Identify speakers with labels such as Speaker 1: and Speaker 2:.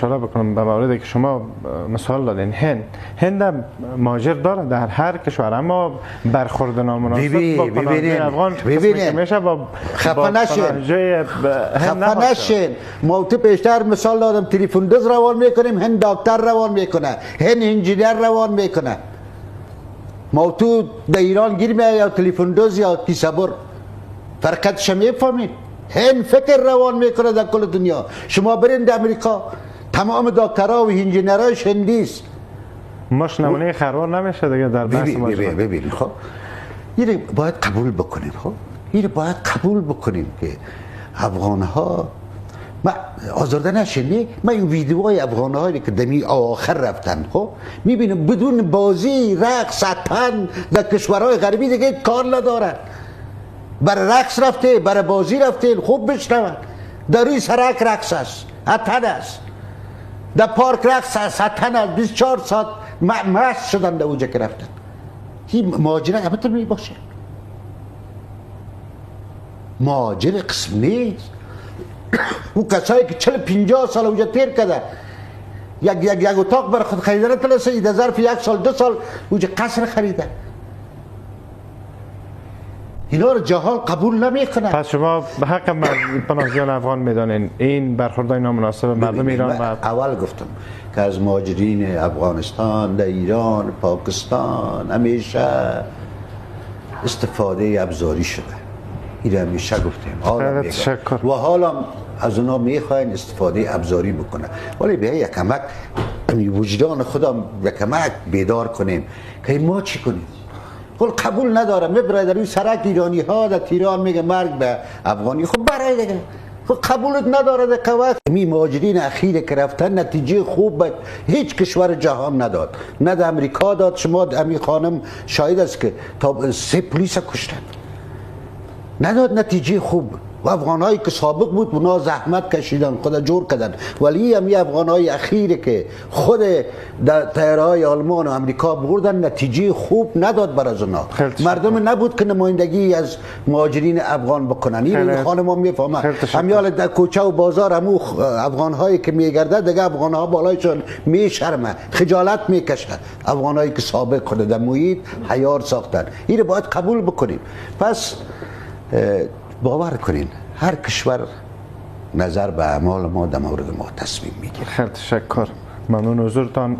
Speaker 1: اشاره بکنم به موردی که شما مثال دادین. هند مهاجر داره در هر کشور، اما برخورد نامناسب با پناهجوی افغان قسمی میشه با
Speaker 2: خفه نشین. ما تو پیشتر مثال دادم، تلفن دز روان میکنیم، هند دکتر روان میکنه، هند انجینیر روان میکنه. ما تو در ایران گیر میاد یا تلفن دز یا کیسبر، فرقتش میفهمید. هند فکر روان میکنه در کل دنیا. شما برین در امریکا، تمام دکترها و انجینیرها هندی است.
Speaker 1: ماش نمونه خروار نمیشه دیگه در بحث ما.
Speaker 2: ببین خب اینو باید قبول بکنیم. خب اینو باید قبول بکنیم که افغان ها، ما آزرده نشین. ما این ویدیوهای افغان هایی که دمی آخر رفتن، خب میبینیم بدون بازی، رقص، تن در کشورهای غربی دیگه کار ندارن. برای رقص رفته، برای بازی رفته، خوب بشنون. در روی سرک رقص است، اتن است، در پارک رقص است، اتن است. 24 ساعت مست شدن در اونجا که رفتن. این مهاجرت البته می باشه، مهاجر قسم نیست. اون کسایی که 40-50 سال اونجا تیر کرده، یک اتاق بر خود خریدن تلسه در ظرف 1 سال 2 سال اونجا قصر خریده. اینا رو جهان قبول نمیکنه.
Speaker 1: پس شما به حق پناهجویان افغان میدانین این برخوردهای نامناسب مردم ایران؟
Speaker 2: اول گفتم که از مهاجرین افغانستان در ایران، پاکستان همیشه استفاده ابزاری شده. این همیشه گفتیم. و حالا از اونا میخواین استفاده ابزاری بکنه. ولی بیا یک کمک وجدان خودم یک کمک بیدار کنیم که ما چی کنیم. قبول نداره. میبره در روی سرک ایرانی ها در تیران میگه مرگ به افغانی. خب برای دیگه قبولت نداره. در قوت می مهاجرین اخیر که رفتن نتیجه خوب به هیچ کشور جهان نداد. نه در امریکا داد. شما امی خانم شاهد است که تا 3 پلیس کشتن، نداد نتیجه خوب. و افغانایی که سابق بود اونا زحمت کشیدن، خود جور کردن. ولی همی افغانای اخیره که خود در طیاره‌های آلمان و امریکا بردن نتیجه خوب نداد برای اونا. مردم نبود که نمایندگی از مهاجرین افغان بکنن. این خانم هم میفهمه. همیال در کوچه و بازار همو افغانهایی که میگرده دیگه افغانها بالایشون میشرمه، خجالت میکشه. افغانایی که سابق خود در محیط حیار ساختن. این باید قبول بکنیم. پس باور کنین هر کشور نظر به اعمال ما در مورد ما تصمیم میگیره.
Speaker 1: خیلی تشکر، ممنون حضورتان.